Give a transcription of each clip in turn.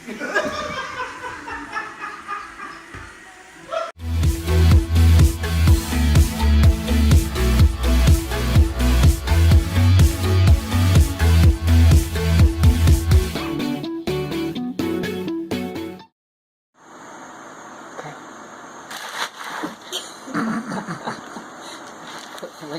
Like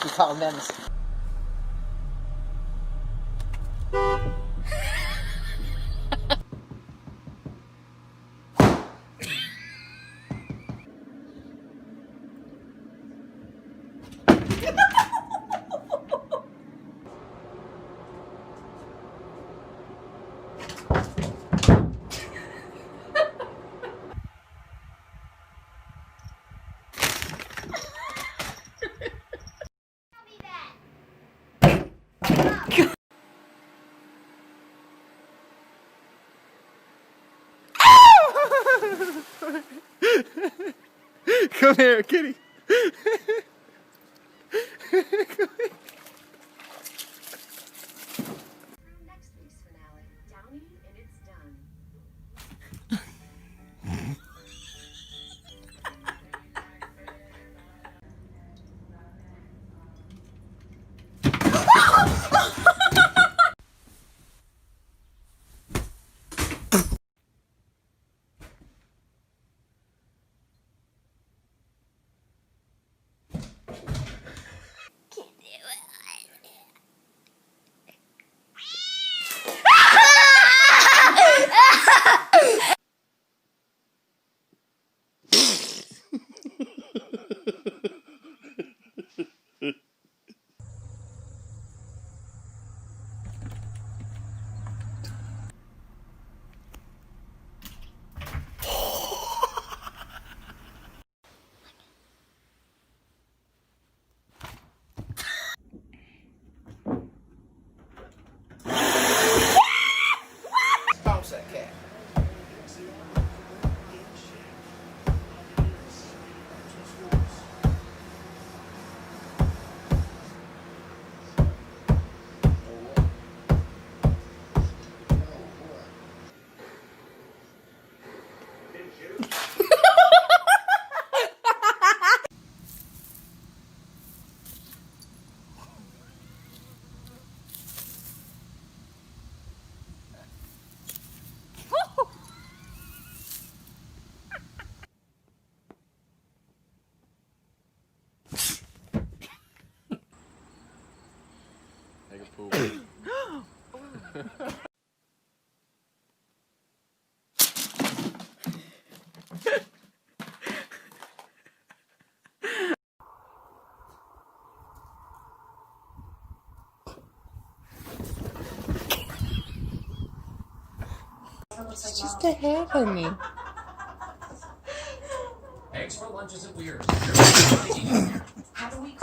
you call men's. Come here, kitty. Next week's finale, Downey and It's Done. Bounce that cat. Take a poop. It's just a hair, honey. Eggs for lunch isn't weird. How do we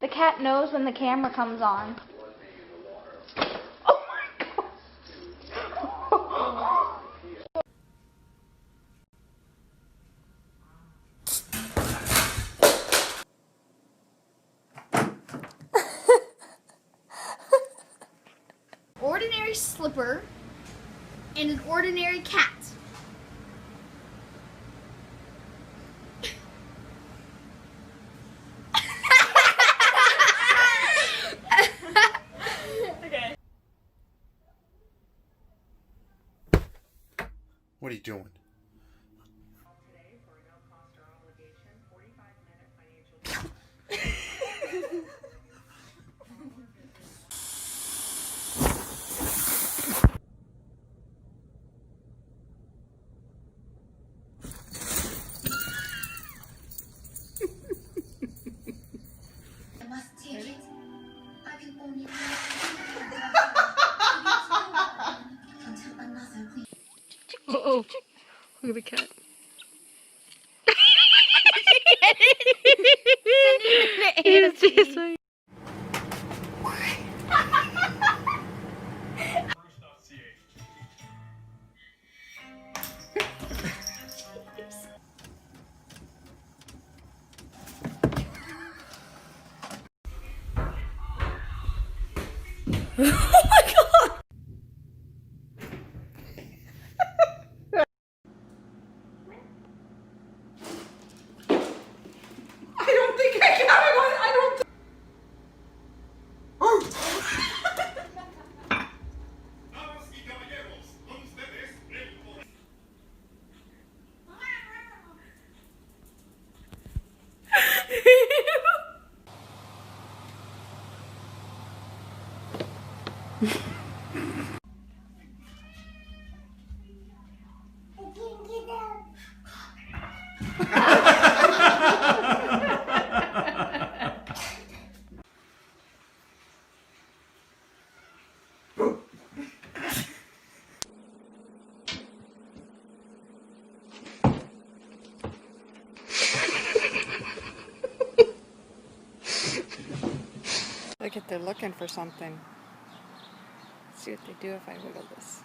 The cat knows when the camera comes on. Oh my god. Ordinary slipper and an ordinary cat. What are you doing? I must take it? I can only until another week. Oh, look at the cat. It's like Look at, they're looking for something. Let's see what they do if I wiggle this.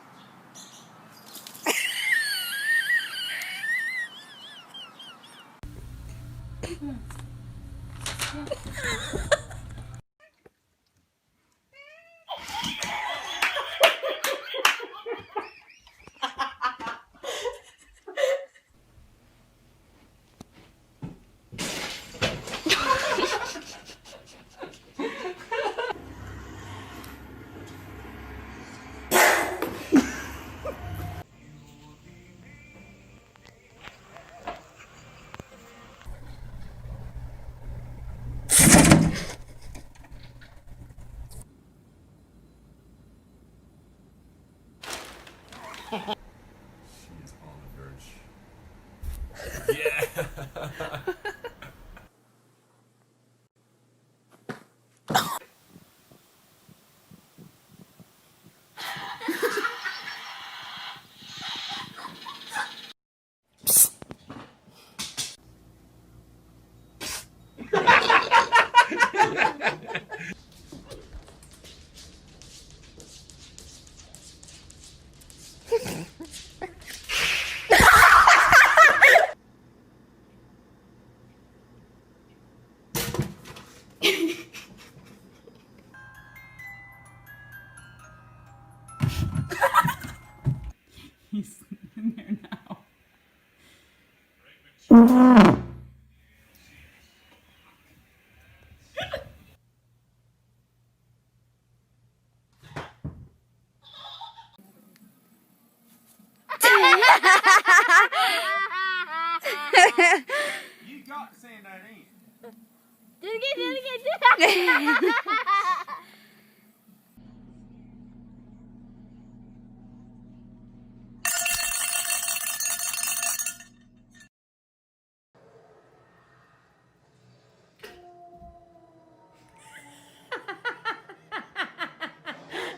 She is on the verge. Yeah. He's in there now. You got to say that ain't. Do it again, do it again.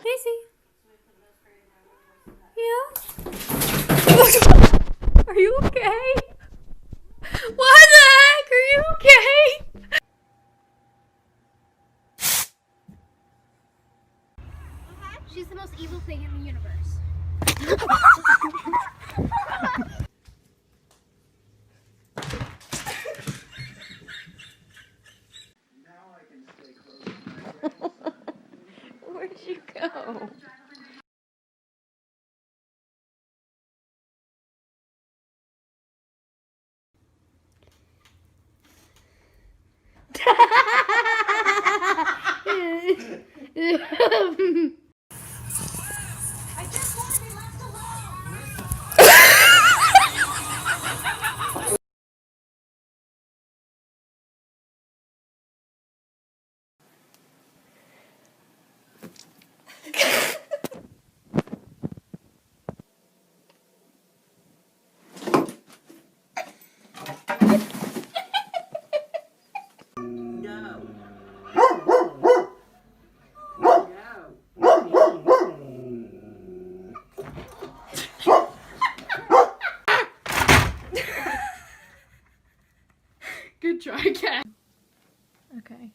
Daisy. Yeah? Are you okay? What the heck? Are you okay? She's the most evil thing in the universe. Where'd you go? Good try, cat. Okay.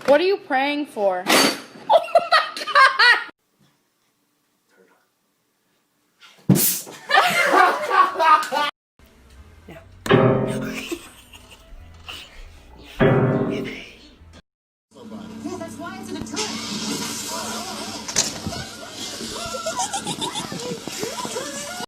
What are you praying for? Yeah, that's why it's in a turret.